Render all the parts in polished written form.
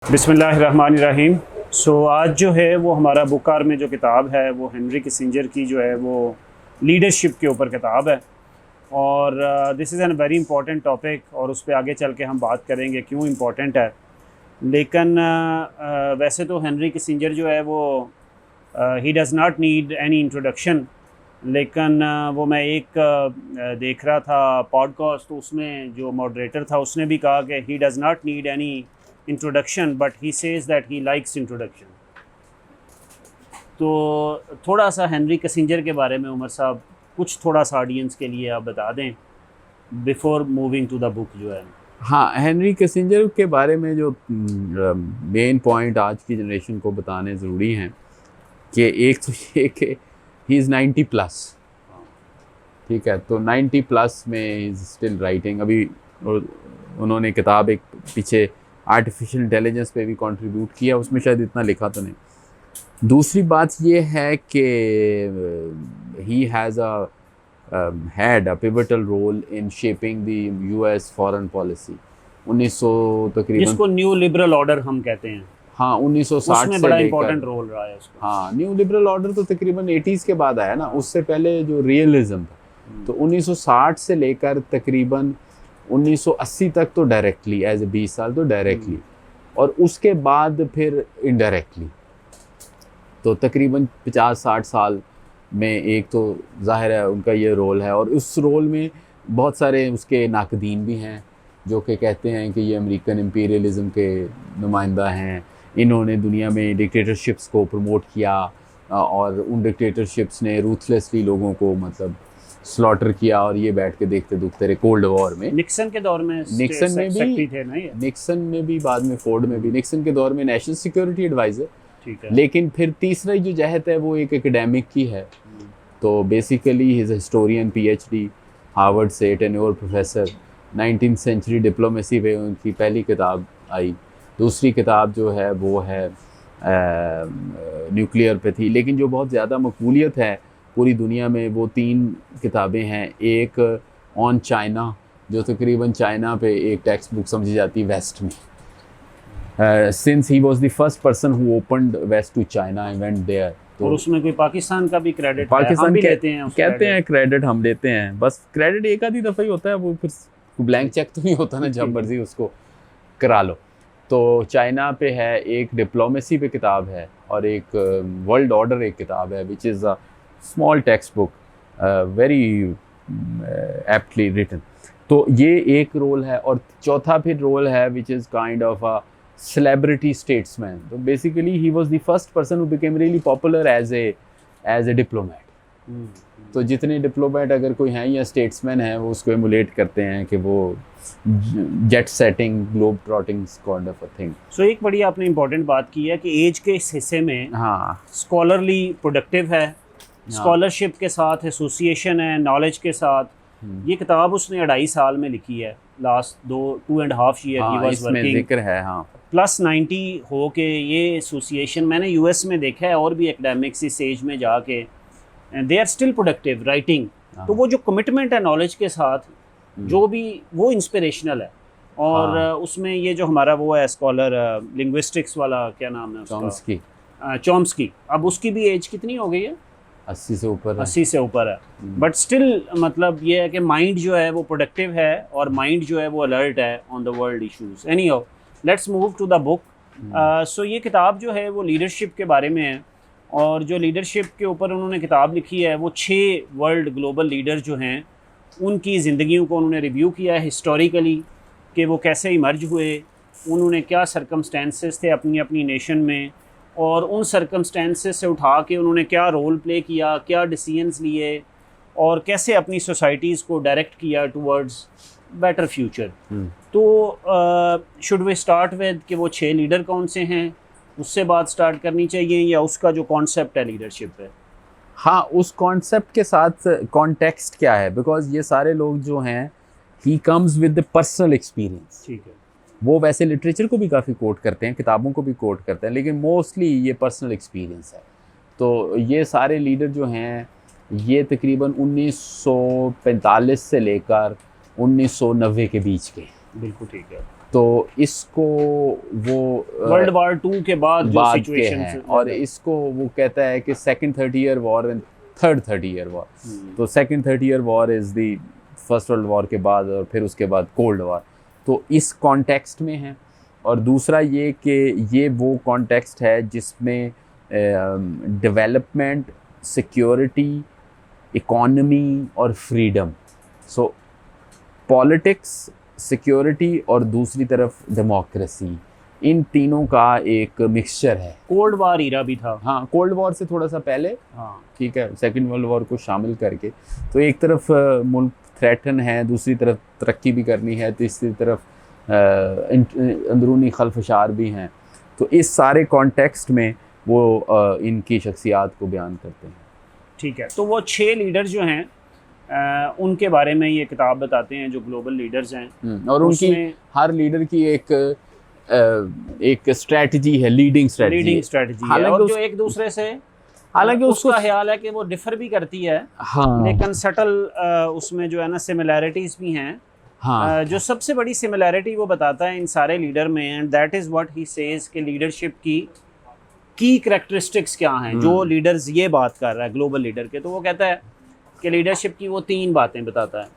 बिस्मिल्लाहिर्रहमानिर्रहीम। आज जो है वो हमारा बुकार में जो किताब है वो हेनरी किसिंजर की जो है वो लीडरशिप के ऊपर किताब है और this is an very important topic और उस पर आगे चल के हम बात करेंगे क्यों इम्पोर्टेंट है। लेकिन वैसे तो हेनरी किसिंजर जो है वो he does not need any introduction, लेकिन वो मैं एक देख रहा था पॉडकास्ट, तो उसमें जो मॉडरेटर था उसने भी कहा कि he does not need any introduction but he says that he likes introduction. तो थोड़ा सा हेनरी किसिंजर के बारे में उमर साहब कुछ थोड़ा सा ऑडियंस के लिए आप बता दें before moving to the book जो है। हाँ, हेनरी किसिंजर के बारे में जो मेन पॉइंट आज की जनरेशन को बताने ज़रूरी हैं कि एक तो ये कि ही इज़ 90 प्लस, ठीक है। तो 90 प्लस में इज़ स्टिल राइटिंग। अभी उन्होंने किताब एक पीछे आर्टिफिशियल इंटेलिजेंस पे भी कंट्रीब्यूट किया, उसमें शायद इतना लिखा तो नहीं। दूसरी बात ये है कि he has had a pivotal role in shaping the US foreign policy 1900 तकरीबन, जिसको न्यू लिबरल ऑर्डर हम कहते हैं। हाँ 1960 उसमें से बड़ा लेकर इंपॉर्टेंट रोल रहा है उसका। हाँ, न्यू लिबरल ऑर्डर तो तकरीबन 80s के बाद आया ना, उससे पहले जो रियलिज्म था तो 1960 से लेकर तकरीबन 1980 तक तो डायरेक्टली एज ए 20 साल तो डायरेक्टली, और उसके बाद फिर इनडायरेक्टली। तो तकरीबन 50-60 साल में एक तो ज़ाहिर है उनका ये रोल है, और उस रोल में बहुत सारे उसके नाकदीन भी हैं जो कि कहते हैं कि ये अमेरिकन इंपीरियलिज्म के नुमाइंदा हैं, इन्होंने दुनिया में डिक्टेटरशिप्स को प्रमोट किया और उन डिक्टेटरशिप्स ने रूथलेसली लोगों को मतलब स्लॉटर किया, और ये बैठ के देखते दुखते रहे। कोल्ड वॉर में निक्सन के दौर में निक्सन में भी थे ना ये? निक्सन में भी, बाद में फोर्ड में भी, निक्सन के दौर में नेशनल सिक्योरिटी एडवाइज़र, ठीक है। लेकिन फिर तीसरा जो जहत है वो एक एकेडमिक की है। तो basically he is historian, PhD Harvard से, tenure professor. 19th century diplomacy पे उनकी पहली किताब आई। दूसरी किताब जो है वो है न्यूक्लियर पे थी, लेकिन जो बहुत ज़्यादा मकबूलियत है पूरी दुनिया में वो 3 किताबें हैं। एक ऑन चाइना, जो तकरीबन चाइना पे एक टेक्स्ट बुक समझी जाती है वेस्ट में, since he was the first person who opened west to China and went there. और उसमें कोई पाकिस्तान का भी क्रेडिट पाकिस्तान हम भी कहते हैं क्रेडिट हम लेते हैं, बस क्रेडिट एक आधी दफ़ा ही होता है, वो फिर ब्लैंक चेक तो नहीं होता ना, जब मर्जी उसको करा लो। तो चाइना पे है, एक डिप्लोमेसी पे किताब है, और एक वर्ल्ड ऑर्डर एक किताब है which is a small text book, very aptly written. तो ये एक रोल है, और चौथा फिर रोल है which is kind of a celebrity statesman. So basically he was the first person who became really popular as a diplomat. तो जितने डिप्लोमेट अगर कोई हैं या स्टेट्समैन हैं वो उसको एमुलेट करते हैं कि वो jet setting, globe trotting kind of a thing. So एक बड़ी आपने इंपॉर्टेंट बात की है कि एज के इस हिस्से में हाँ स्कॉलरली प्रोडक्टिव है, स्कॉलरशिप के साथ एसोसिएशन है, नॉलेज के साथ। ये किताब उसने 2.5 साल में लिखी है, last 2.5 year he was working. जिक्र है हाँ। प्लस 90 हो के ये एसोसिएशन मैंने US में देखा है, और भी एकेडमिक्स इस एज में जाके they are still productive writing. तो वो जो कमिटमेंट है नॉलेज के साथ जो भी, वो इंस्पिरेशनल है। और उसमें ये जो हमारा वो है स्कॉलर लिंग्विस्टिक्स वाला, क्या नाम है उसका, चॉम्स्की। अब उसकी भी एज कितनी हो गई है? 80 से ऊपर है। 80 से ऊपर है, बट स्टिल मतलब ये है कि माइंड जो है वो प्रोडक्टिव है, और माइंड जो है वो अलर्ट है on the world issues. Anyhow let's move to the book. So ये किताब जो है वो लीडरशिप के बारे में है, और जो लीडरशिप के ऊपर उन्होंने किताब लिखी है वो 6 वर्ल्ड ग्लोबल लीडर जो हैं उनकी ज़िंदगियों को उन्होंने रिव्यू किया है हिस्टोरिकली, कि वो कैसे इमर्ज हुए, उन्होंने क्या सर्कमस्टेंसेस थे अपनी अपनी नेशन में, और उन सर्कमस्टेंसेस से उठा के उन्होंने क्या रोल प्ले किया, क्या डिसीजंस लिए, और कैसे अपनी सोसाइटीज़ को डायरेक्ट किया टुवर्ड्स बेटर फ्यूचर। तो शुड वी स्टार्ट विद कि वो 6 लीडर कौन से हैं, उससे बात स्टार्ट करनी चाहिए, या उसका जो कॉन्सेप्ट है लीडरशिप है? हाँ, उस कॉन्सेप्ट के साथ कॉन्टेक्स्ट क्या है, बिकॉज ये सारे लोग जो हैं he comes with the personal experience. ठीक है। वो वैसे लिटरेचर को भी काफ़ी कोट करते हैं, किताबों को भी कोट करते हैं, लेकिन मोस्टली ये पर्सनल एक्सपीरियंस है। तो ये सारे लीडर जो हैं ये तकरीबन 1945 से लेकर 1990 के बीच के। बिल्कुल ठीक है। तो इसको वो वर्ल्ड वॉर 2 के बाद जो बाद के सिचुएशन हैं, और इसको वो कहता है कि second 30 year war and third 30 year war. तो second 30 year war is the first world war के बाद, और फिर उसके बाद कोल्ड वॉर। तो इस कॉन्टेक्स्ट में है। और दूसरा ये कि ये वो कॉन्टेक्स्ट है जिसमें डेवलपमेंट, सिक्योरिटी, इकोनॉमी और फ्रीडम, सो पॉलिटिक्स, सिक्योरिटी और दूसरी तरफ डेमोक्रेसी, इन तीनों का एक मिक्सचर है। कोल्ड वॉर ईरा भी था। हाँ, कोल्ड वॉर से थोड़ा सा पहले, हाँ ठीक है, सेकंड वर्ल्ड वॉर को शामिल करके। तो एक तरफ मुल्क थ्रेटन है, दूसरी तरफ तरक्की भी करनी है, तीसरी तरफ अंदरूनी खलफशार भी हैं। तो इस सारे कॉन्टेक्स्ट में वो इनकी शख्सियात को बयान करते हैं। ठीक है, तो वो 6 लीडर जो हैं उनके बारे में ये किताब बताते हैं, जो ग्लोबल लीडर्स हैं। और उनकी हर लीडर की एक स्ट्रेटजी है, लीडिंग स्ट्रेटजी है, और जो एक दूसरे से, हालांकि उसका ख्याल है कि वो डिफर भी करती है, हाँ, लेकिन सटल उसमें जो है ना सिमिलैरिटीज भी हैं। हाँ, जो सबसे बड़ी सिमिलैरिटी वो बताता है इन सारे लीडर में, and that is what he says कि लीडरशिप की करैक्टरिस्टिक्स क्या हैं। जो लीडर्स ये बात कर रहा है ग्लोबल लीडर के, तो वो कहता है कि लीडरशिप की वो 3 बातें बताता है।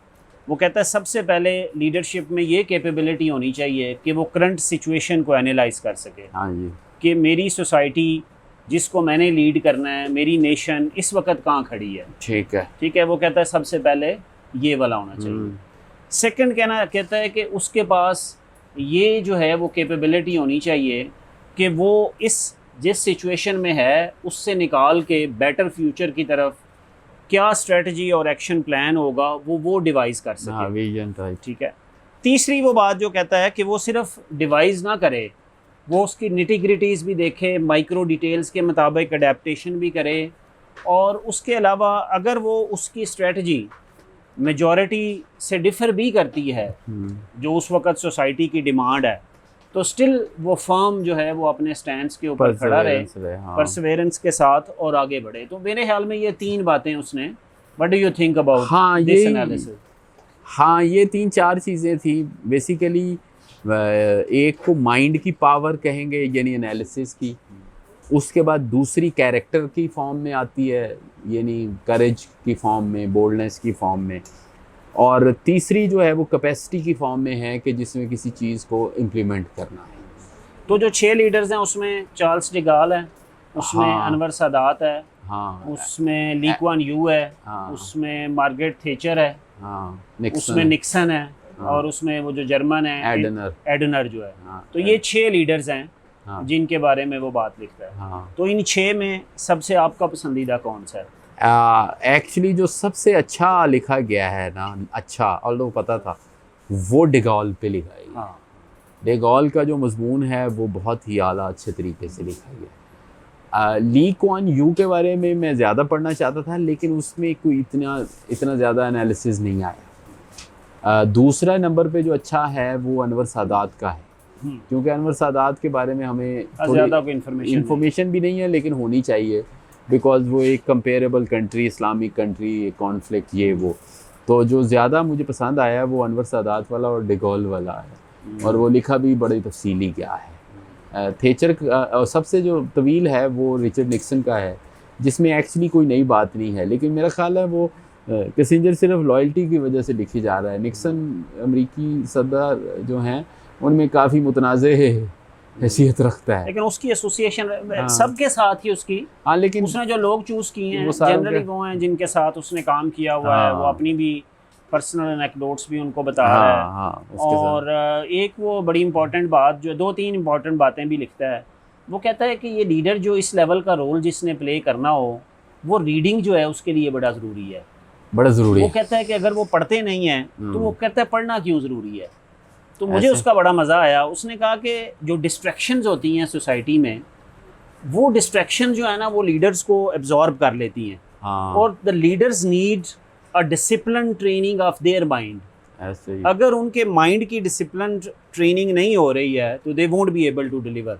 वो कहता है सबसे पहले लीडरशिप में ये कैपेबिलिटी होनी चाहिए कि वो करंट सिचुएशन को एनालाइज कर सके। हाँ जी, कि मेरी सोसाइटी जिसको मैंने लीड करना है, मेरी नेशन इस वक्त कहाँ खड़ी है। ठीक है, ठीक है, वो कहता है सबसे पहले ये वाला होना चाहिए। सेकंड कहता है कि उसके पास ये जो है वो कैपेबिलिटी होनी चाहिए कि वो जिस सिचुएशन में है उससे निकाल के बेटर फ्यूचर की तरफ क्या स्ट्रेटजी और एक्शन प्लान होगा वो डिवाइस कर सके। हाँ, विजन टाइप। ठीक है। तीसरी वो बात जो कहता है कि वो सिर्फ डिवाइस ना करे, वो उसकी निटिग्रिटीज़ भी देखे, माइक्रो डिटेल्स के मुताबिक अडेप्टेशन भी करे, और उसके अलावा अगर वो उसकी स्ट्रेटजी मेजॉरिटी से डिफ़र भी करती है जो उस वक्त सोसाइटी की डिमांड है, तो स्टिल वो फर्म जो है वो अपने स्टैंड्स के ऊपर खड़ा रहे, परसेवेरेंस के साथ और आगे बढ़े। तो मेरे ख्याल में ये 3 बातें उसने, what do you think about this analysis? हाँ, ये 3-4 चीज़ें थी बेसिकली। एक को माइंड की पावर कहेंगे, यानी एनालिसिस की। उसके बाद दूसरी कैरेक्टर की फॉर्म में आती है, यानी करेज की फॉर्म में, बोल्डनेस की फॉर्म में। और तीसरी जो है वो कैपेसिटी की फॉर्म में है कि जिसमें किसी चीज़ को इम्प्लीमेंट करना है। तो जो 6 लीडर्स हैं उसमें चार्ल्स डिगाल है, उसमें अनवर सादात है, हाँ, उसमें ली कुआन यू है, हाँ, उसमें मार्गरेट थेचर है, हाँ, उसमें निक्सन है, हाँ, और उसमें वो जो जर्मन है एडनर जो है। हाँ, तो ये 6 लीडर्स हैं, हाँ, जिनके बारे में वो बात लिखता है। हाँ। तो इन 6 में सबसे आपका पसंदीदा कौन सा है? एक्चुअली जो सबसे अच्छा लिखा गया है ना, अच्छा, और लोग पता था, वो डिगॉल पे लिखा है। हाँ, डिगॉल का जो मजमून है वो बहुत ही आला अच्छे तरीके से लिखा गया। ली कुआन यू के बारे में मैं ज़्यादा पढ़ना चाहता था, लेकिन उसमें कोई इतना ज़्यादा एनालिसिस नहीं आया। दूसरा नंबर पे जो अच्छा है वो अनवर सादात का है, क्योंकि अनवर सादात के बारे में हमें ज़्यादा कोई इन्फॉर्मेशन भी नहीं है, लेकिन होनी चाहिए, बिकॉज वो एक comparable country, Islamic country, conflict, ये वो। तो जो ज़्यादा मुझे पसंद आया वो अनवर सादात वाला और डिगॉल वाला है, और वो लिखा भी बड़ी तफसीली क्या है। थेचर का सबसे जो तवील है वो रिचर्ड निक्सन का है, जिसमें एक्चुअली कोई नई बात नहीं है, लेकिन मेरा ख्याल है वो किसिंजर सिर्फ लॉयल्टी की वजह से लिखी जा रहा है। निक्सन अमेरिकी सदर जो हैं उनमें काफ़ी मुतनाज़े हैसियत रखता है, लेकिन उसकी एसोसिएशन सबके साथ ही उसकी, हाँ, लेकिन उसने जो लोग चूज़ किए हैं जनरली वो हैं जिनके साथ उसने काम किया हुआ है। वो अपनी भी पर्सनल एनेक्डोट्स भी उनको बता रहा है। और एक वो बड़ी इंपॉर्टेंट बात, जो 2-3 इंपॉर्टेंट बातें भी लिखता है, वो कहता है कि ये लीडर जो इस लेवल का रोल जिसने प्ले करना हो, वो रीडिंग जो है उसके लिए बड़ा ज़रूरी है, बड़ा ज़रूरी है। वो कहता है कि अगर वो पढ़ते नहीं हैं तो वो कहता है पढ़ना क्यों ज़रूरी है। तो मुझे उसका बड़ा मज़ा आया। उसने कहा कि जो डिस्ट्रैक्शंस होती हैं सोसाइटी में, वो डिस्ट्रैक्शन जो है ना वो लीडर्स को एब्जॉर्ब कर लेती हैं, और the leaders need a discipline training of their mind. अगर उनके माइंड की डिसिप्लिन ट्रेनिंग नहीं हो रही है तो they won't be able to deliver.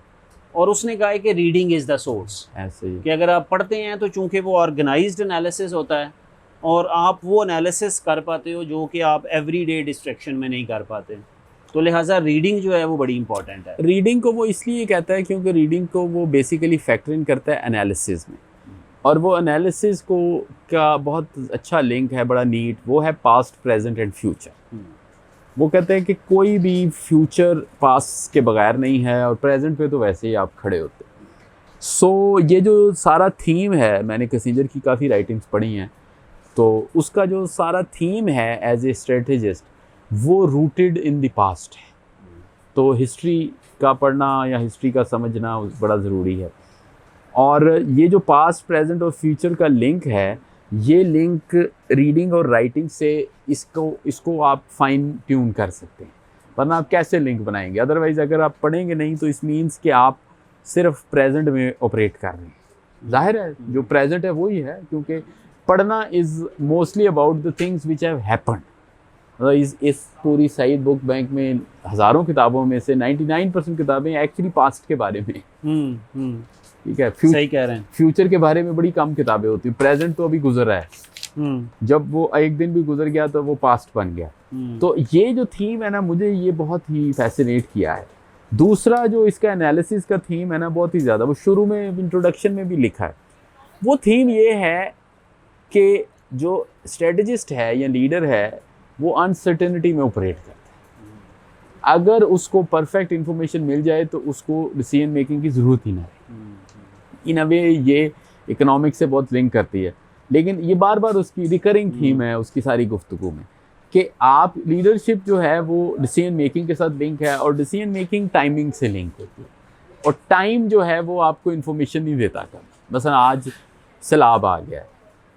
और उसने कहा है कि रीडिंग इज़ द सोर्स, कि अगर आप पढ़ते हैं तो चूँकि वो ऑर्गेनाइज्ड एनालिसिस होता है, और आप वो एनालिसिस कर पाते हो जो कि आप एवरीडे डिस्ट्रैक्शन में नहीं कर पाते। तो लिहाजा रीडिंग जो है वो बड़ी इंपॉर्टेंट है। रीडिंग को वो इसलिए कहता है क्योंकि रीडिंग को वो बेसिकली फैक्टर इन करता है एनालिसिस में, और वो एनालिसिस को का बहुत अच्छा लिंक है, बड़ा नीट, वो है पास्ट, प्रेजेंट एंड फ्यूचर। वो कहते हैं कि कोई भी फ्यूचर पास्ट के बगैर नहीं है, और प्रेजेंट पे तो वैसे ही आप खड़े होते हैं। सो ये जो सारा थीम है, मैंने किसिंजर की काफ़ी राइटिंग्स पढ़ी हैं, तो उसका जो सारा थीम है एज ए स्ट्रेटेजिस्ट, वो रूटेड इन द पास्ट है। तो हिस्ट्री का पढ़ना या हिस्ट्री का समझना बड़ा ज़रूरी है। और ये जो पास्ट, प्रेजेंट और फ्यूचर का लिंक है, ये लिंक रीडिंग और राइटिंग से इसको आप फाइन ट्यून कर सकते हैं, वरना आप कैसे लिंक बनाएंगे? अदरवाइज़ अगर आप पढ़ेंगे नहीं तो इस मीन्स कि आप सिर्फ प्रेजेंट में ऑपरेट कर रहे हैं। जाहिर है जो प्रेजेंट है वही है, क्योंकि पढ़ना is mostly about the things which have happened. इस पूरी सईद बुक बैंक में हज़ारों किताबों में से 99% किताबें एक्चुअली पास्ट के बारे में। ठीक है, सही कह रहे हैं। फ्यूचर के बारे में बड़ी कम किताबें होती हैं। प्रेजेंट तो अभी गुजर रहा है, जब वो एक दिन भी गुजर गया तो वो पास्ट बन गया। तो ये जो थीम है ना, मुझे ये बहुत ही फैसिनेट किया है। दूसरा जो इसका एनालिसिस का थीम है ना, बहुत ही ज़्यादा, वो शुरू में इंट्रोडक्शन में भी लिखा है। वो थीम ये है कि जो स्ट्रेटजिस्ट है या लीडर है, वो अनसर्टेनिटी में ऑपरेट करता है। अगर उसको परफेक्ट इंफॉर्मेशन मिल जाए तो उसको डिसीजन मेकिंग की ज़रूरत ही ना है। इन अ वे ये इकोनॉमिक्स से बहुत लिंक करती है, लेकिन ये बार बार उसकी रिकरिंग थीम है उसकी सारी गुफ्तगू में, कि आप लीडरशिप जो है वो डिसीजन मेकिंग के साथ लिंक है, और डिसीजन मेकिंग टाइमिंग से लिंक होती है। और टाइम जो है वो आपको इन्फॉर्मेशन नहीं देता कभी। मसलन आज सैलाब आ गया है,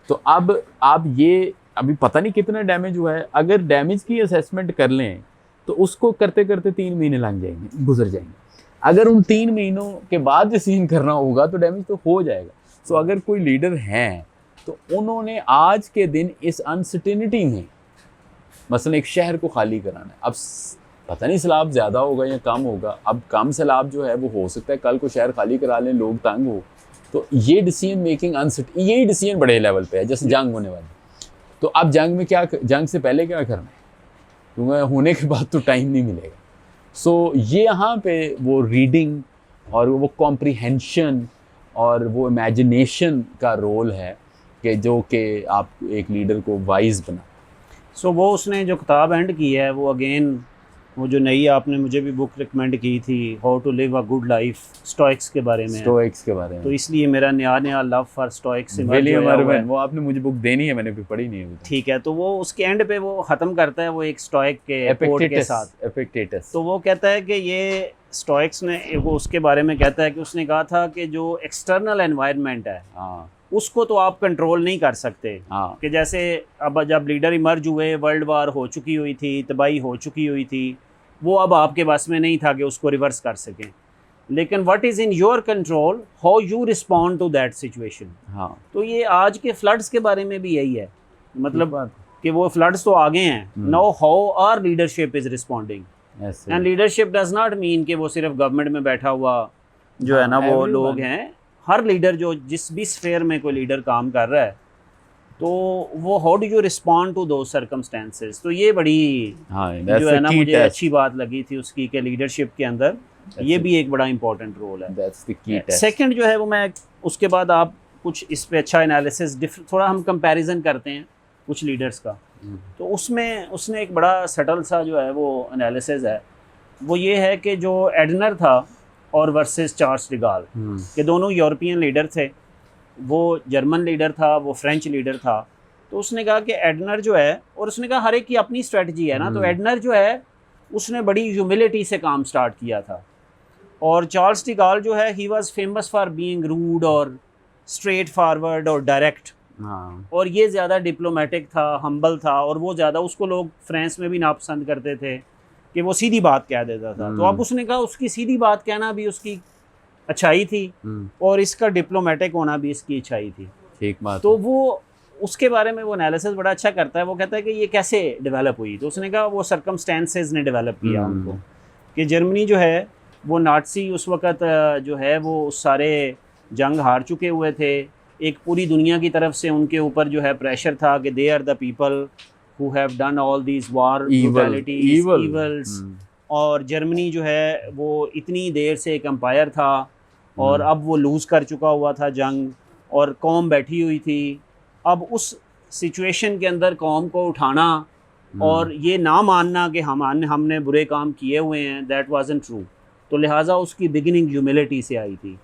तो अब आप ये अभी पता नहीं कितना डैमेज हुआ है, अगर डैमेज की असेसमेंट कर लें तो उसको करते करते 3 महीने लग जाएंगे, गुजर जाएंगे। अगर उन 3 महीनों के बाद डिसीजन करना होगा तो डैमेज तो हो जाएगा। सो अगर कोई लीडर हैं तो उन्होंने आज के दिन इस अनसर्टेनिटी में, मसलन एक शहर को खाली कराना है, अब पता नहीं सैलाब ज़्यादा होगा या कम होगा, अब कम सैलाब जो है वो हो सकता है कल को शहर खाली करा लें, लोग तंग हो, तो ये डिसीजन मेकिंग यही डिसीजन बड़े लेवल पे है। जैसे जंग होने वाली, तो अब जंग में क्या, जंग से पहले क्या करना है, क्योंकि होने के बाद तो टाइम नहीं मिलेगा। सो ये यहाँ पे वो रीडिंग और वो कॉम्प्रिहेंशन और वो इमेजिनेशन का रोल है कि जो कि आप एक लीडर को वाइज बना। सो वो उसने जो किताब एंड की है, वो अगेन वो जो नई आपने मुझे भी बुक रिकमेंड की थी, how to live a good life, stoics के बारे में। स्टोइक्स के बारे में, तो इसलिए मेरा नया love for Stoics William Irwin, वो आपने मुझे बुक देनी है, मैंने भी पढ़ी नहीं है। ठीक है, तो वो उसके एंड पे वो ख़त्म करता है वो एक स्टोइक के कोट के साथ, एपिक्टेटस। तो वो कहता है कि ये स्टोइक्स ने, वो उसके बारे में कहता है कि उसने कहा था कि जो एक्सटर्नल एनवायरनमेंट है, हाँ, उसको तो आप कंट्रोल नहीं कर सकते। हाँ, कि जैसे अब जब लीडर इमर्ज हुए, वर्ल्ड वार हो चुकी हुई थी, तबाही हो चुकी हुई थी, वो अब आपके बस में नहीं था कि उसको रिवर्स कर सकें। लेकिन what is in your control, how you respond to that situation. हाँ, तो ये आज के फ्लड्स के बारे में भी यही है, मतलब कि वो फ्लड्स तो आ गए हैं, now how our leadership is responding. And leadership does not mean कि वो सिर्फ गवर्नमेंट में बैठा हुआ जो है ना वो लोग हैं। हर लीडर जो जिस भी स्फेयर में कोई लीडर काम कर रहा है, तो वो how do you respond to those circumstances. तो ये बड़ी जो है ना मुझे अच्छी बात लगी थी उसकी, कि लीडरशिप के अंदर ये भी एक बड़ा इंपॉर्टेंट रोल है। सेकंड जो है वो मैं उसके बाद आप कुछ इस पे अच्छा एनालिसिस, थोड़ा हम कंपैरिजन करते हैं कुछ लीडर्स का, तो उसमें उसने एक बड़ा सटल सा जो है वो एनालिसिस है, वो ये है कि जो एडनर था और वर्सेस चार्ल्स डिगाल, के दोनों यूरोपियन लीडर थे, वो जर्मन लीडर था, वो फ्रेंच लीडर था। तो उसने कहा कि एडनर जो है, और उसने कहा हर एक की अपनी स्ट्रेटजी है ना, तो एडनर जो है उसने बड़ी ह्यूमिलिटी से काम स्टार्ट किया था, और चार्ल्स डिगाल जो है he was famous for being rude और स्ट्रेट फॉरवर्ड और डायरेक्ट, और ये ज़्यादा डिप्लोमेटिक था, हम्बल था, और वो ज़्यादा, उसको लोग फ्रांस में भी नापसंद करते थे कि वो सीधी बात कह देता था। तो अब उसने कहा उसकी सीधी बात कहना भी उसकी अच्छाई थी, और इसका डिप्लोमेटिक होना भी इसकी अच्छाई थी। ठीक बात। तो वो उसके बारे में वो एनालिसिस बड़ा अच्छा करता है। वो कहता है कि ये कैसे डेवलप हुई, तो उसने कहा वो सर्कमस्टेंसेस ने डेवलप किया उनको, कि जर्मनी जो है वो नाटसी उस वक़्त जो है वो सारे जंग हार चुके हुए थे, एक पूरी दुनिया की तरफ से उनके ऊपर जो है प्रेशर था कि they are the people who have done all these war brutalities, evils, और जर्मनी जो है वो इतनी देर से एक एम्पायर था और अब वो लूज़ कर चुका हुआ था जंग, और कौम बैठी हुई थी। अब उस सिचुएशन के अंदर कौम को उठाना और ये ना मानना कि हमने बुरे काम किए हुए हैं, दैट वाजंट ट्रू। तो लिहाजा उसकी बिगिनिंग ह्यूमिलिटी से आई थी।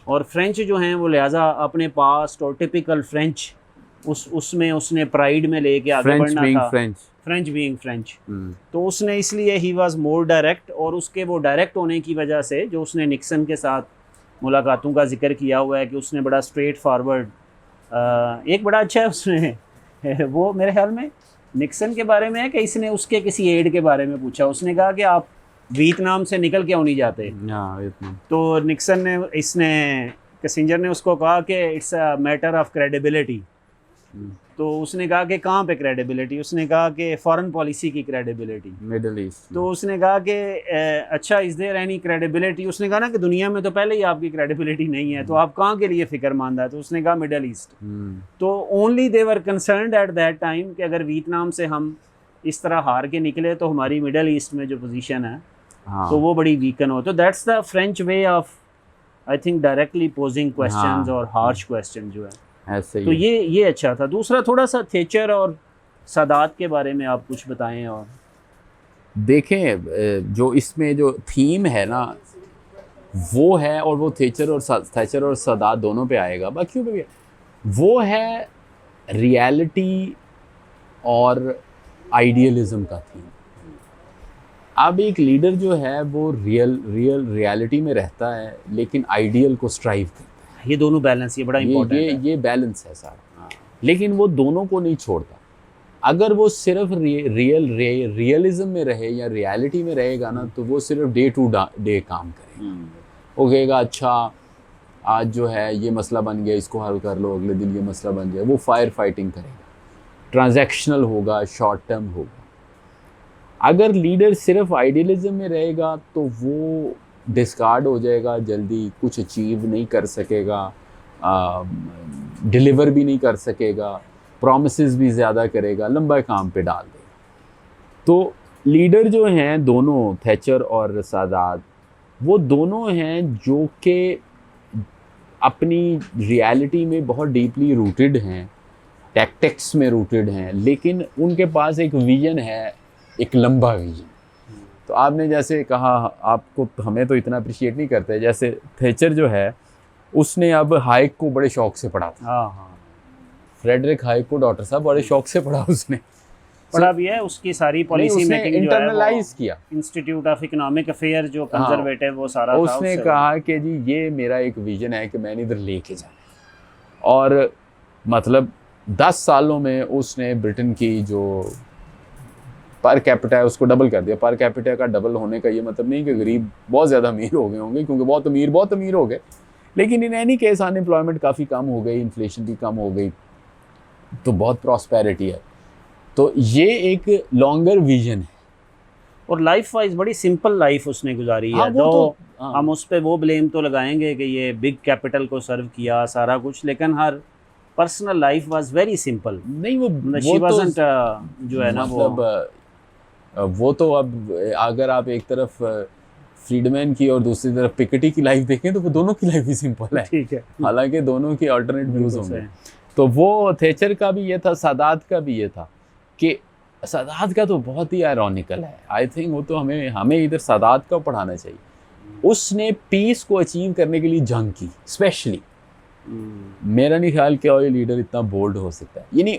और फ्रेंच जो हैं वो लिहाजा अपने पास्ट और टिपिकल फ्रेंच उसमें उसने प्राइड में लेके आगे बढ़ना था। फ्रेंच बीइंग फ्रेंच, तो उसने इसलिए ही वाज मोर डायरेक्ट, और उसके वो डायरेक्ट होने की वजह से जो उसने निक्सन के साथ मुलाकातों का जिक्र किया हुआ है कि उसने बड़ा स्ट्रेट फॉरवर्ड, एक बड़ा अच्छा है उसने वो मेरे ख्याल में निक्सन के बारे में है कि इसने उसके किसी एड के बारे में पूछा, उसने कहा कि आप वियतनाम से निकल क्यों नहीं जाते। तो निक्सन ने किसिंजर ने उसको कहा कि it's a matter of credibility. तो उसने कहा कि कहाँ पे क्रेडिबिलिटी, उसने कहा कि फॉरेन पॉलिसी की क्रेडिबिलिटी, मिडिल ईस्ट। तो उसने कहा कि अच्छा इज़ देयर एनी क्रेडिबिलिटी, उसने कहा ना कि दुनिया में तो पहले ही आपकी क्रेडिबिलिटी नहीं है, तो आप कहाँ के लिए फ़िक्रमंद है, तो उसने कहा मिडिल ईस्ट। तो only they were concerned at that time कि अगर वियतनाम से हम इस तरह हार के निकले तो हमारी मिडिल ईस्ट में जो पोजीशन है तो वो बड़ी वीकन हो। तो that's the French way of I think directly posing questions और हार्श क्वेश्चन जो है ऐसे। तो ये अच्छा था। दूसरा थोड़ा सा थेचर और सादात के बारे में आप कुछ बताएं। और देखें जो इसमें जो थीम है ना वो है, और वो थेचर और सादात दोनों पे आएगा, बाकी पे वो है रियलिटी और आइडियलिज्म का थीम। अब एक लीडर जो है वो रियलिटी में रहता है लेकिन आइडियल को स्ट्राइव करता है। ये दोनों बैलेंस, ये बड़ा इंपॉर्टेंट है। ये बैलेंस है सारा। लेकिन वो दोनों को नहीं छोड़ता। अगर वो सिर्फ रियलिज्म में रहे या रियलिटी में रहेगा ना तो वो सिर्फ डे टू डे काम करेगा। वो कहेगा अच्छा आज जो है ये मसला बन गया, इसको हल कर लो, अगले दिन ये मसला बन जाए। वो फायर फाइटिंग करेगा, ट्रांजैक्शनल होगा, शॉर्ट टर्म होगा। अगर लीडर सिर्फ आइडियलिज्म में रहेगा तो वो डिस्कार्ड हो जाएगा जल्दी, कुछ अचीव नहीं कर सकेगा, डिलीवर भी नहीं कर सकेगा, प्रॉमिसेस भी ज़्यादा करेगा, लंबा काम पे डाल देगा। तो लीडर जो हैं दोनों, थैचर और सादात, वो दोनों हैं जो कि अपनी रियलिटी में बहुत डीपली रूटेड हैं, टैक्टिक्स में रूटेड हैं, लेकिन उनके पास एक विजन है, एक लंबा विजन। तो आपने जैसे कहा, आपको हमें तो इतना अप्रिशिएट नहीं करते, जैसे थैचर जो है उसने अब हाइक को बड़े शौक से पढ़ा था। हाँ, फ्रेडरिक हाइक को डॉक्टर साहब बड़े शौक से पढ़ा उसने। पढ़ा भी है, उसकी सारी पॉलिसी मेकिंग इंटरनलाइज किया। इंस्टीट्यूट ऑफ इकोनॉमिक अफेयर जो कंजर्वेटिव वो सारा था। उसने कहा कि जी ये मेरा एक विजन है कि मैंने इधर लेके जाना। और मतलब 10 सालों में उसने ब्रिटेन की जो पर कैपिटा है उसको डबल कर दिया। पर कैपिटा का डबल होने का ये मतलब नहीं कि गरीब बहुत ज़्यादा अमीर हो गए होंगे, क्योंकि बहुत अमीर हो गए, लेकिन इन एनी केस अनएम्प्लॉयमेंट काफ़ी कम हो गई, इन्फ्लेशन भी कम हो गई, तो बहुत प्रॉस्पेरिटी है। तो ये एक लॉन्गर विजन है। और लाइफ वाइज बड़ी सिंपल लाइफ उसने गुजारी है। हम उस पर वो ब्लेम तो लगाएंगे कि ये बिग कैपिटल को सर्व किया सारा कुछ, लेकिन हर personal life was very simple. नहीं वो शी वाजंट जो है ना वो तो अब अगर आप एक तरफ फ्रीडमैन की और दूसरी तरफ पिकेटी की लाइफ देखें तो वो दोनों की लाइफ भी सिंपल है। ठीक है, हालांकि दोनों की अल्टरनेट व्यूज होंगे। तो वो थैचर का भी ये था, सादात का भी ये था कि सादात का तो बहुत ही आयरॉनिकल है। आई थिंक वो तो हमें इधर सादात का पढ़ाना चाहिए। उसने पीस को अचीव करने के लिए जंग की स्पेशली। मेरा नहीं ख्याल कि कोई लीडर इतना बोल्ड हो सकता है। यानी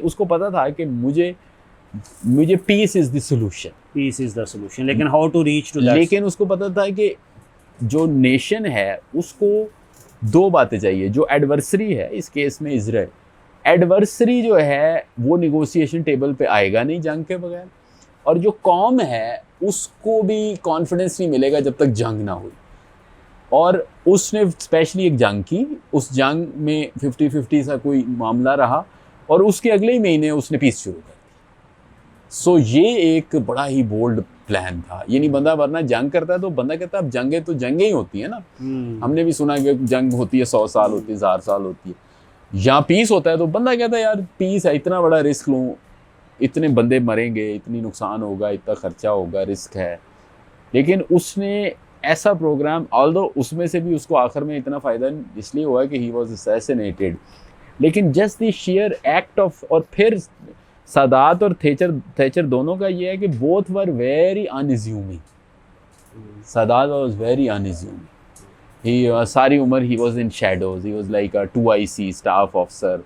उसको पता था कि मुझे पीस इज द सॉल्यूशन, लेकिन how to reach to that. लेकिन उसको पता था कि जो नेशन है उसको दो बातें चाहिए। जो एडवर्सरी है, इस केस में इजराइल, एडवर्सरी जो है वो निगोशिएशन टेबल पे आएगा नहीं जंग के बगैर, और जो कौम है उसको भी कॉन्फिडेंस नहीं मिलेगा जब तक जंग ना हुई। और उसने स्पेशली एक जंग की, उस जंग में 50-50 सा कोई मामला रहा, और उसके अगले ही महीने उसने पीस शुरू कर दी। सो ये एक बड़ा ही बोल्ड प्लान था। ये नहीं बंदा वरना जंग करता है तो बंदा कहता है अब जंगें तो जंगें ही होती है ना। हमने भी सुना कि जंग होती है 100 साल होती है, 1000 साल होती है। यहाँ पीस होता है तो बंदा कहता है यार पीस है, इतना बड़ा रिस्क लूँ, इतने बंदे मरेंगे, इतनी नुकसान होगा, इतना खर्चा होगा, रिस्क है, लेकिन उसने ऐसा प्रोग्राम, ऑल्दो उसमें से भी उसको आखिर में इतना फ़ायदा इसलिए हुआ कि ही वाज असैसिनेटेड, लेकिन just the share act of, और फिर सादात और थैचर दोनों का ये है कि both were very unassuming. Sadat was very unassuming, he सारी उम्र he was in shadows, he was like a 2IC staff officer,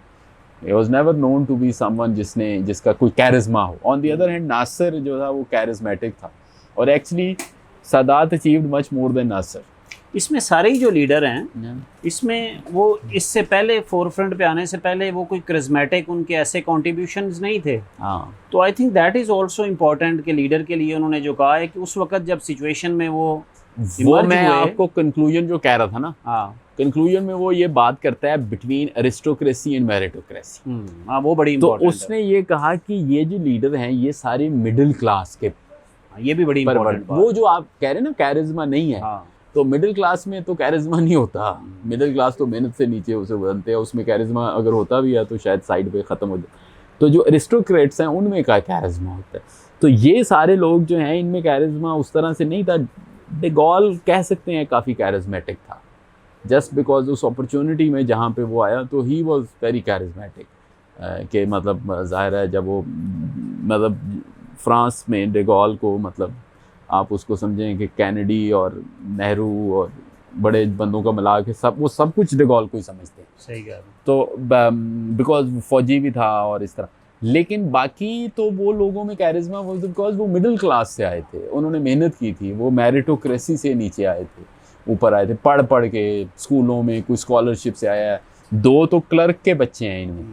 he was never known to be someone जिसका कोई कैरिज्मा हो। On the other hand Nasser जो था वो charismatic था, और actually Sadat achieved much more than Nasser. इसमें सारे ही जो लीडर हैं इसमें वो इससे पहले फोरफ्रंट पे आने से पहले वो कोई करिज्मेटिक उनके ऐसे कॉन्ट्रीब्यूशंस नहीं थे। हाँ, तो I think that is also important कि लीडर के लिए उन्होंने जो कहा है कि उस वक्त जब सिचुएशन में वो मैं आपको कंक्लूजन जो कह रहा था ना, हाँ, कंक्लूजन में वो ये बात करता है बिटवीन अरिस्टोक्रेसी एंड मेरिटोक्रेसी। हाँ, वो बड़ी तो इम्पोर्टेंट उसने ये कहा कि ये जो लीडर हैं ये सारे मिडिल क्लास के, ये भी बड़ी इम्पोर्टेंट वो जो आप कह रहे हैं ना कैरिज्मा नहीं है, हाँ, तो मिडिल क्लास में तो कैरिज्मा नहीं होता। मिडिल क्लास तो मेहनत से नीचे उसे बनते हैं, उसमें कैरिज्मा अगर होता भी है तो शायद साइड पे ख़त्म हो जाए। तो जो एरिस्टोक्रेट्स हैं उनमें का कैरिज्मा होता है। तो ये सारे लोग जो हैं इनमें कैरिज्मा उस तरह से नहीं था। डे गॉल कह सकते हैं काफ़ी कैरिज्मेटिक था, जस्ट बिकॉज उस अपॉर्चुनिटी में जहाँ पे वो आया तो ही वॉज वेरी कैरिज्मेटिक। कि मतलब ज़ाहिर है जब वो मतलब फ्रांस में डे गॉल को, मतलब आप उसको समझें कि कैनेडी और नेहरू और बड़े बंदों का मिला के वो सब कुछ डे गॉल को ही समझते हैं। सही कह रहे हैं। तो बिकॉज फौजी भी था और इस तरह, लेकिन बाकी तो वो लोगों में कैरिज्मा वो बिकॉज वो मिडिल क्लास से आए थे, उन्होंने मेहनत की थी, वो मेरिटोक्रेसी से नीचे आए थे, ऊपर आए थे पढ़ के स्कूलों में, कोई स्कॉलरशिप से आया है। 2 तो क्लर्क के बच्चे हैं इनमें,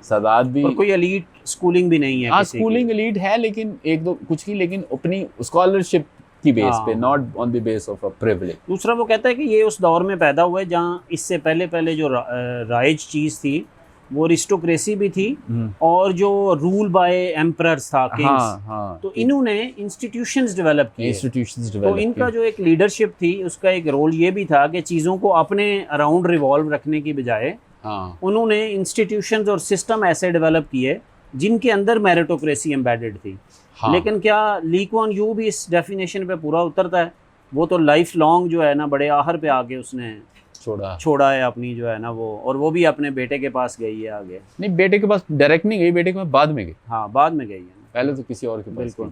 सादात भी, और कोई एलीट स्कूलिंग भी नहीं है। हाँ, स्कूलिंग एलीट है लेकिन 1-2 कुछ की, लेकिन अपनी स्कॉलरशिप की बेस पे, not on the base of a privilege. दूसरा वो कहता है कि ये उस दौर में पैदा हुआ है जहाँ इससे पहले जो राइज चीज़ थी वो अरिस्टोक्रेसी भी थी, और जो रूल बाय एम्परर्स था, किंग्स, हाँ, तो इन्होंने इंस्टीट्यूशंस डेवलप किए। तो इनका जो एक लीडरशिप थी उसका एक रोल ये भी था कि चीज़ों को अपने अराउंड रिवॉल्व रखने की बजाय उन्होंने इंस्टीट्यूशंस और सिस्टम ऐसे डेवलप किए जिनके अंदर मेरिटोक्रेसी एम्बेडेड थी। लेकिन क्या ली कुआन यू भी इस डेफिनेशन पे पूरा उतरता है? वो तो लाइफ लॉन्ग जो है ना बड़े आहर पे आके उसने छोड़ा है अपनी जो है ना वो, और वो भी अपने बेटे के पास गई है आगे। नहीं, बेटे के पास डायरेक्ट नहीं गई, बेटे के पास बाद में गई। हाँ, बाद में गई है, पहले तो किसी और के पास। बिल्कुल।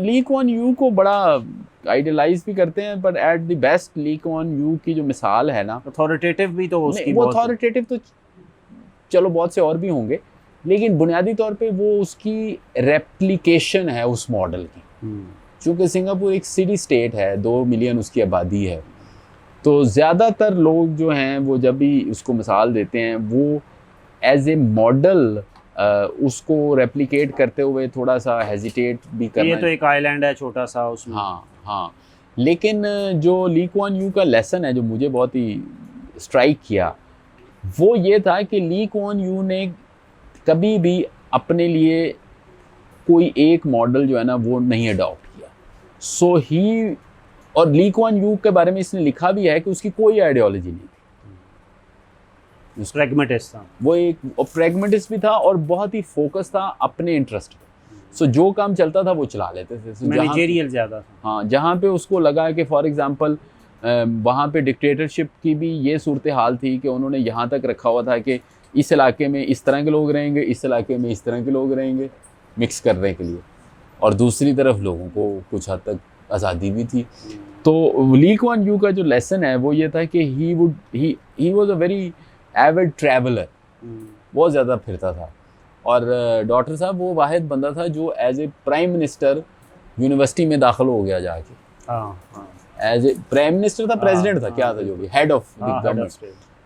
ली कुआन यू को बड़ा आइडियलाइज भी करते हैं, but at the best Lee Kuan Yew की जो मिसाल है ना, अथॉरिटेटिव भी तो उसकी, वो अथॉरिटेटिव तो चलो बहुत से और भी होंगे, लेकिन बुनियादी तौर पे वो उसकी रेप्लिकेशन है उस मॉडल की। चूँकि सिंगापुर एक सिटी स्टेट है, 2 मिलियन उसकी आबादी है, तो ज़्यादातर लोग जो हैं वो जब भी उसको मिसाल देते हैं वो एज ए मॉडल उसको रेप्लिकेट करते हुए थोड़ा सा हेजिटेट भी करना। ये तो एक आइलैंड है छोटा सा उसमें। हाँ, लेकिन जो ली कुआन यू का लेसन है जो मुझे बहुत ही स्ट्राइक किया वो ये था कि ली कुआन यू ने कभी भी अपने लिए कोई एक मॉडल जो है ना वो नहीं अडॉप्ट किया। सो ही, और ली कुआन यू के बारे में इसने लिखा भी है कि उसकी कोई आइडियोलॉजी नहीं थी, प्रैग्मेटिस्ट था वो, एक प्रैग्मेटिस्ट भी था और बहुत ही फोकस था अपने इंटरेस्ट पे। सो जो काम चलता था वो चला लेते थे। मैनेजरियल ज़्यादा था। हाँ, जहाँ पे उसको लगा कि फॉर एग्जांपल वहाँ पे डिक्टेटरशिप की भी ये सूरत हाल थी कि उन्होंने यहाँ तक रखा हुआ था कि इस इलाके में इस तरह के लोग रहेंगे, इस इलाके में इस तरह के लोग रहेंगे, मिक्स करने के लिए, और दूसरी तरफ लोगों को कुछ हद तक आज़ादी भी थी। तो ली कुआन यू का जो लेसन है वो ये था कि he was a very Avid traveller, बहुत ज़्यादा फिरता था, और डॉक्टर साहब वो वाहिद बंदा था जो as a prime minister university में दाखिल हो गया जाके। एज ए प्राइम मिनिस्टर था, प्रेसिडेंट था, क्या था जो भी, हेड ऑफ द गवर्नमेंट,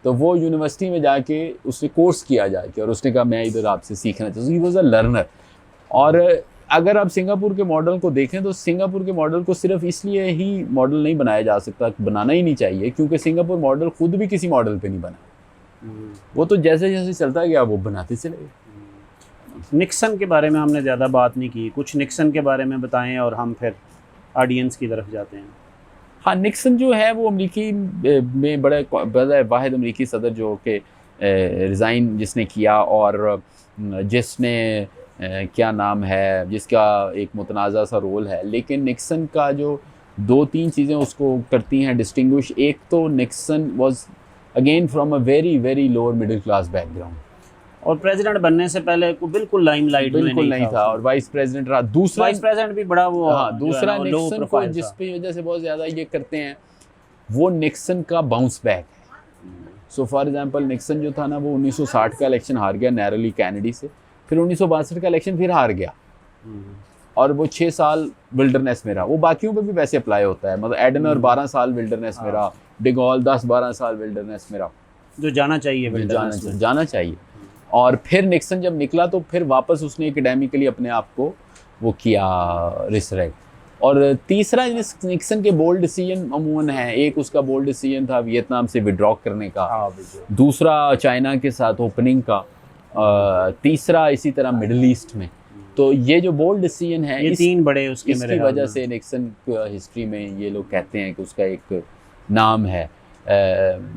तो वो यूनिवर्सिटी में जाके उसने कोर्स किया जाके, और उसने कहा मैं इधर आपसे सीखना चाहता हूँ। He was a learner. और अगर आप सिंगापुर के मॉडल को देखें तो सिंगापुर के मॉडल को सिर्फ इसलिए ही मॉडल नहीं बनाया जा सकता, बनाना ही नहीं चाहिए, क्योंकि सिंगापुर मॉडल खुद भी किसी मॉडल पे नहीं बना, वो तो जैसे जैसे चलता गया वो बनाते चले गए। निक्सन के बारे में हमने ज़्यादा बात नहीं की, कुछ निक्सन के बारे में बताएं और हम फिर ऑडियंस की तरफ जाते हैं। हाँ, निक्सन जो है वो अमेरिकी में बड़ा वाहिद अमेरिकी सदर जो कि रिज़ाइन जिसने किया और जिसने क्या नाम है, जिसका एक मुतनाज़ा सा रोल है, लेकिन निक्सन का जो 2-3 चीज़ें उसको करती हैं डिस्टिंग्विश। एक तो Nixon was again from a very very lower middle class background, और प्रेसिडेंट बनने से पहले को बिल्कुल लाइमलाइट में बिल्कुल नहीं था, और वाइस प्रेसिडेंट रहा। दूसरा वाइस प्रेसिडेंट भी बड़ा वो हाँ, दूसरा जो है ना, low निक्सन को profile जिस था। पे वजह से बहुत ज़्यादा ये करते हैं, वो निक्सन का बाउंस बैक है। सो फॉर एग्जांपल निक्सन जो था ना, वो 1960 का इलेक्शन हार गया नैरोली कैनेडी से, फिर 1962 का इलेक्शन फिर हार गया, और वो 6 साल विल्डरनेस में रहा। वो बाकियों पे भी वैसे अप्लाई होता है, मतलब एडनर 12 साल विल्डरनेस में रहा, डिगॉल 10-12 साल विल्डरनेस में रहा, जो जाना चाहिए wilderness में। जाना चाहिए। और फिर निक्सन जब निकला तो फिर वापस उसने एकेडमिकली अपने आप को वो किया रिसरेक्ट। और तीसरा निक्सन के बोल्ड डिसीजन अमूमन है, एक उसका बोल्ड डिसीजन था वियतनाम से विड्रॉ करने का, दूसरा चाइना के साथ ओपनिंग का, तीसरा इसी तरह मिडिल ईस्ट में। तो ये जो बोल्ड डिसीजन है, ये 3 बड़े उसके इसकी वजह से निक्सन हिस्ट्री में ये लोग कहते हैं कि उसका एक नाम है।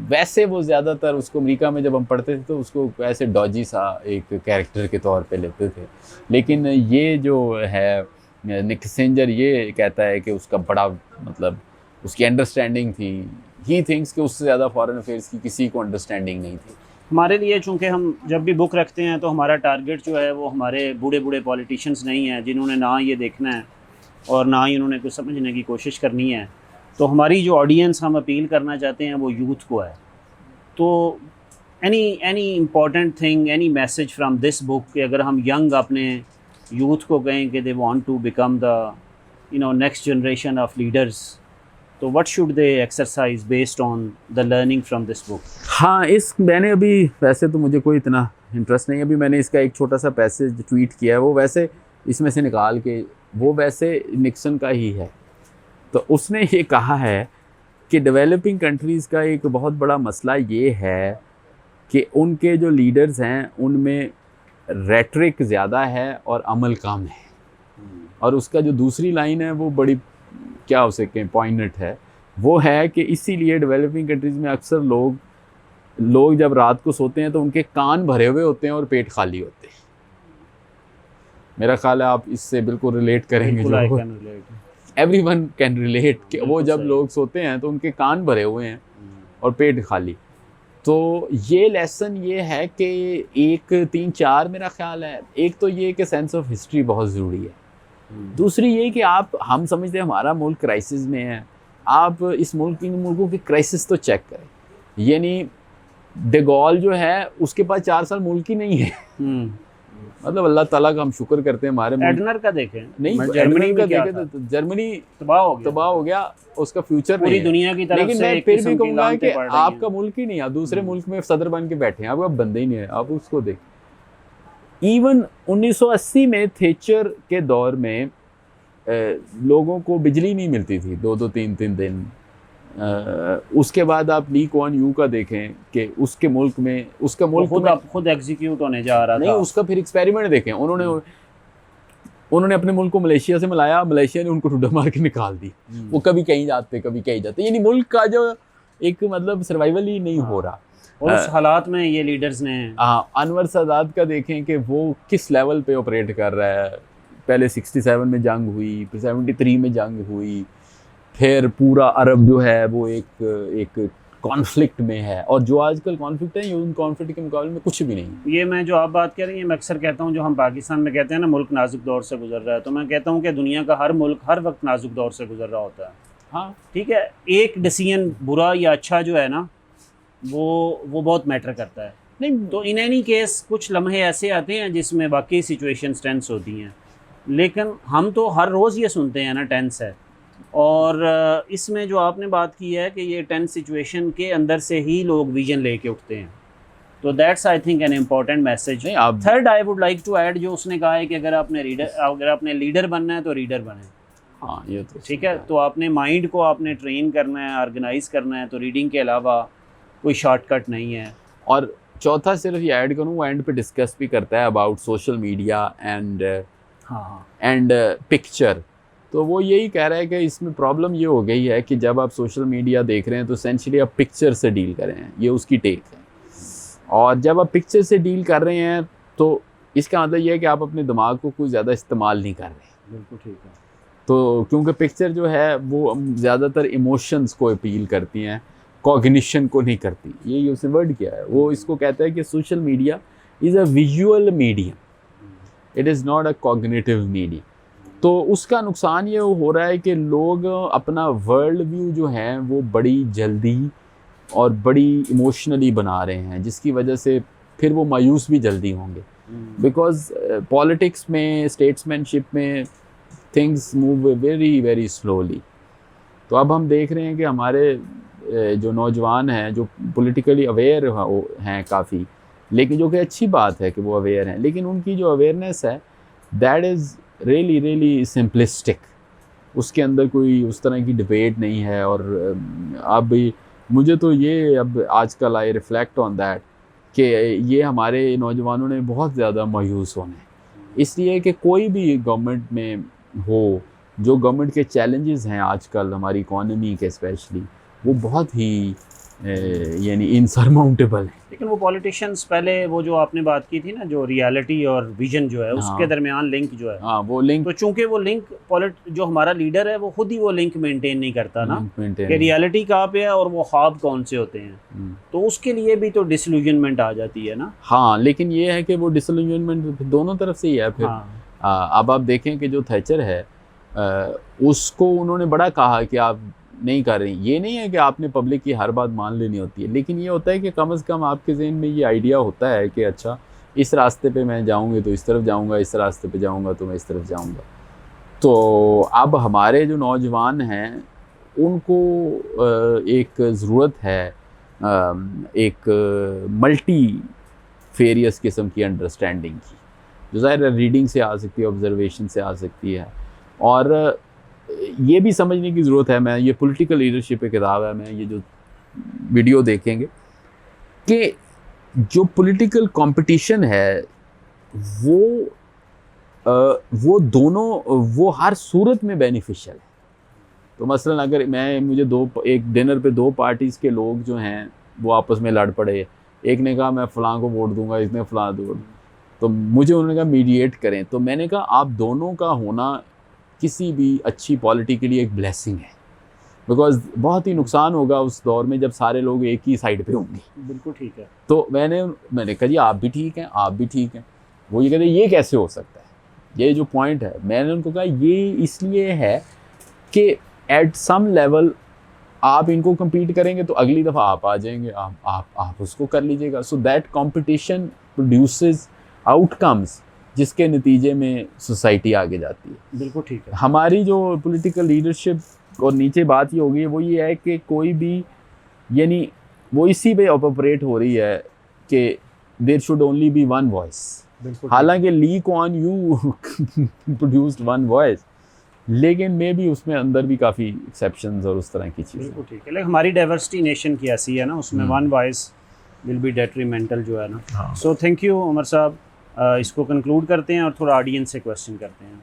वैसे वो ज़्यादातर उसको अमेरिका में जब हम पढ़ते थे तो उसको ऐसे डॉजी सा एक कैरेक्टर के तौर पे लेते थे, लेकिन ये जो है निक्सेंजर ये कहता है कि उसका बड़ा मतलब उसकी अंडरस्टैंडिंग थी, ही थिंक्स कि उससे ज़्यादा फॉरेन अफेयर्स की किसी को अंडरस्टैंडिंग नहीं थी। हमारे लिए चूँकि हम जब भी बुक रखते हैं तो हमारा टारगेट जो है वो हमारे बूढ़े बूढ़े पॉलिटिशियंस नहीं हैं जिन्होंने ना ये देखना है और ना ही उन्होंने कुछ समझने की कोशिश करनी है। तो हमारी जो ऑडियंस हम अपील करना चाहते हैं वो यूथ को है। तो any important thing, any message from this book कि अगर हम यंग अपने यूथ को कहें कि they want to become the next generation of leaders, तो what should they exercise based on the learning from this book? हाँ, मैंने अभी वैसे तो मुझे कोई इतना इंटरेस्ट नहीं है, अभी मैंने इसका एक छोटा सा पैसेज ट्वीट किया है, वो वैसे इसमें से निकाल के, वो वैसे निक्सन का ही है। तो उसने ये कहा है कि डेवलपिंग कंट्रीज़ का एक बहुत बड़ा मसला ये है कि उनके जो लीडर्स हैं उनमें रेटरिक ज़्यादा है और अमल कम है। और उसका जो दूसरी लाइन है वो बड़ी क्या हो सके पॉइंट है, वो है कि इसीलिए डेवलपिंग कंट्रीज़ में अक्सर लोग जब रात को सोते हैं तो उनके कान भरे हुए होते हैं और पेट खाली होते हैं। मेरा ख्याल है आप इससे बिल्कुल रिलेट करेंगे, एवरीवन कैन रिलेट कि वो जब लोग सोते हैं तो उनके कान भरे हुए हैं और पेट खाली। तो ये लेसन ये है कि 1, 3, 4 मेरा ख्याल है। एक तो ये कि सेंस ऑफ हिस्ट्री बहुत ज़रूरी है, दूसरी ये कि हम समझते हैं हमारा मुल्क क्राइसिस में है, आप इस मुल्कों की क्राइसिस तो चेक करें। यानी डिगॉल जो है उसके पास 4 साल मुल्क ही नहीं है। मतलब अल्लाह ताला का हम शुक्र करते हैं हमारे एडनर का देखें, नहीं जर्मनी का देखें तो जर्मनी तबाह हो गया, उसका फ्यूचर पूरी दुनिया की तरफ लेकिन से मैं एक फिर किस्म भी की कहूँगा लानतें कि पड़ रही आपका मुल्क ही नहीं, आप दूसरे मुल्क में सदर बन के बैठे हैं, आपका बंदे ही नहीं है, आप उसको देख। इवन 1980 में थेचर के दौर में लोगों को बिजली नहीं मिलती थी 2-2, 3-3 दिन। उसके बाद आप ली कुआन यू का देखें कि उसके मुल्क में खुद एग्जीक्यूट होने जा रहा नहीं था। उसका फिर एक्सपेरिमेंट देखें, उन्होंने अपने मुल्क को मलेशिया से मिलाया, मलेशिया ने उनको ठुड्डा मार के निकाल दी। वो कभी कहीं जाते कभी कहीं जाते, यानी मुल्क का जो एक मतलब सर्वाइवल ही नहीं हो रहा। और उस हालात में ये लीडर्स ने अनवर सादात का देखें कि वो किस लेवल पे ऑपरेट कर रहा है। पहले 67 में जंग हुई, फिर 73 में जंग हुई, फिर पूरा अरब जो है वो एक कॉन्फ्लिक्ट में है, और जो आजकल कॉन्फ्लिक्ट है ये उन कॉन्फ्लिक्ट के मुकाबले में कुछ भी नहीं। ये मैं जो आप बात कर रही हैं, मैं अक्सर कहता हूँ, जो हम पाकिस्तान में कहते हैं ना मुल्क नाजुक दौर से गुजर रहा है, तो मैं कहता हूँ कि दुनिया का हर मुल्क हर वक्त नाजुक दौर से गुजर रहा होता है। हाँ ठीक है, एक डिसीजन बुरा या अच्छा जो है ना वो बहुत मैटर करता है। नहीं तो इन एनी केस कुछ लम्हे ऐसे आते हैं जिसमें बाकी सिचुएशन टेंस होती हैं, लेकिन हम तो हर रोज़ ये सुनते हैं ना टेंस है। और इसमें जो आपने बात की है कि ये टेंस सिचुएशन के अंदर से ही लोग विजन लेके उठते हैं, तो that's I think an important message. Third I would like to add, जो उसने कहा है कि अगर आपने लीडर बनना है तो रीडर बने। हाँ ये तो ठीक है, तो आपने माइंड को आपने ट्रेन करना है, ऑर्गेनाइज करना है, तो रीडिंग के अलावा कोई शॉर्टकट नहीं है। और चौथा सिर्फ ये ऐड करूँ, वो एंड पे डिस्कस भी करता है about social media and picture. तो वो यही कह रहा है कि इसमें प्रॉब्लम ये हो गई है कि जब आप सोशल मीडिया देख रहे हैं तो एसेंशियली आप पिक्चर से डील कर रहे हैं, ये उसकी टेक है। और जब आप पिक्चर से डील कर रहे हैं तो इसका मतलब ये है कि आप अपने दिमाग को कुछ ज़्यादा इस्तेमाल नहीं कर रहे। बिल्कुल ठीक है। तो क्योंकि पिक्चर जो है वो ज़्यादातर इमोशंस को अपील करती हैं, कॉग्निशन को नहीं करती। ये उसने वर्ड किया है, वो इसको कहता है कि social media is a visual medium, it is not a cognitive medium. तो उसका नुकसान ये हो रहा है कि लोग अपना वर्ल्ड व्यू जो है वो बड़ी जल्दी और बड़ी इमोशनली बना रहे हैं, जिसकी वजह से फिर वो मायूस भी जल्दी होंगे। बिकॉज पॉलिटिक्स में, स्टेट्समैनशिप में things move very very slowly. तो अब हम देख रहे हैं कि हमारे जो नौजवान हैं जो पॉलिटिकली अवेयर हैं काफ़ी, लेकिन जो कि अच्छी बात है कि वो अवेयर हैं, लेकिन उनकी जो अवेयरनेस है that is really really simplistic. उसके अंदर कोई उस तरह की डिबेट नहीं है। और अब मुझे तो ये अब आजकल आई रिफ्लेक्ट ऑन दैट कि ये हमारे नौजवानों ने बहुत ज़्यादा मायूस होना है, इसलिए कि कोई भी गवर्नमेंट में हो, जो गवर्नमेंट के चैलेंजेस हैं आजकल हमारी इकॉनमी के स्पेशली, वो बहुत ही यानी इनसरमाउंटेबल है। लेकिन वो पॉलिटिशियंस पहले वो जो आपने बात की थी ना, जो रियलिटी और विजन जो है उसके दरमियान लिंक जो है, हाँ वो लिंक, तो चूंकि वो लिंक जो हमारा लीडर है वो खुद ही वो लिंक मेंटेन नहीं करता ना कि रियलिटी कहाँ पे है और वो ख्वाब कौन से होते हैं, तो उसके लिए भी तो डिसइल्यूजनमेंट आ जाती है ना। हाँ, लेकिन ये है कि वो डिसइल्यूजनमेंट दोनों तरफ से ही है फिर। अब आप देखें कि जो थैचर है उसको उन्होंने बड़ा कहा कि आप नहीं कर रही। ये नहीं है कि आपने पब्लिक की हर बात मान लेनी होती है, लेकिन ये होता है कि कम से कम आपके ज़हन में ये आइडिया होता है कि अच्छा इस रास्ते पे मैं जाऊँगी तो इस तरफ जाऊँगा, इस रास्ते पे जाऊँगा तो मैं इस तरफ जाऊँगा। तो अब हमारे जो नौजवान हैं उनको एक ज़रूरत है एक मल्टी फेरियस किस्म की अंडरस्टैंडिंग की, जो ज़ाहिर है रीडिंग से आ सकती है, ऑब्जर्वेशन से आ सकती है, और ये भी समझने की ज़रूरत है। मैं ये पॉलिटिकल लीडरशिप की किताब है, मैं ये जो वीडियो देखेंगे कि जो पॉलिटिकल कंपटीशन है वो दोनों वो हर सूरत में बेनिफिशियल है। तो मसलन अगर मुझे एक डिनर पे दो पार्टीज़ के लोग जो हैं वो आपस में लड़ पड़े, एक ने कहा मैं फ़लाँ को वोट दूंगा, इसने फ़लाँ वोट, तो मुझे उन्होंने कहा मीडिएट करें, तो मैंने कहा आप दोनों का होना किसी भी अच्छी पॉलिटी के लिए एक ब्लेसिंग है, बिकॉज बहुत ही नुकसान होगा उस दौर में जब सारे लोग एक ही साइड पे होंगे। बिल्कुल ठीक है। तो मैंने कहा जी आप भी ठीक हैं, आप भी ठीक हैं। वो ये कहते ये कैसे हो सकता है, ये जो पॉइंट है, मैंने उनको कहा ये इसलिए है कि एट सम लेवल आप इनको compete करेंगे तो अगली दफ़ा आप आ जाएंगे, आप उसको कर लीजिएगा। So that competition produces outcomes जिसके नतीजे में सोसाइटी आगे जाती है। बिल्कुल ठीक है। हमारी जो पॉलिटिकल लीडरशिप और नीचे बात ये होगी वो ये है कि कोई भी यानी वो इसी पे ऑपरेट हो रही है कि there should only be one voice. हालांकि Lee Kuan Yew produced one voice, लेकिन मे भी उसमें अंदर भी काफ़ी एक्सेप्शंस और उस तरह की चीज़ें। बिल्कुल ठीक है। लेकिन हमारी डाइवर्सिटी नेशन की ऐसी है ना, उसमें one voice will be detrimental जो है ना। सो थैंक यू उमर साहब, इसको कंक्लूड करते हैं और थोड़ा ऑडियंस से क्वेश्चन करते हैं।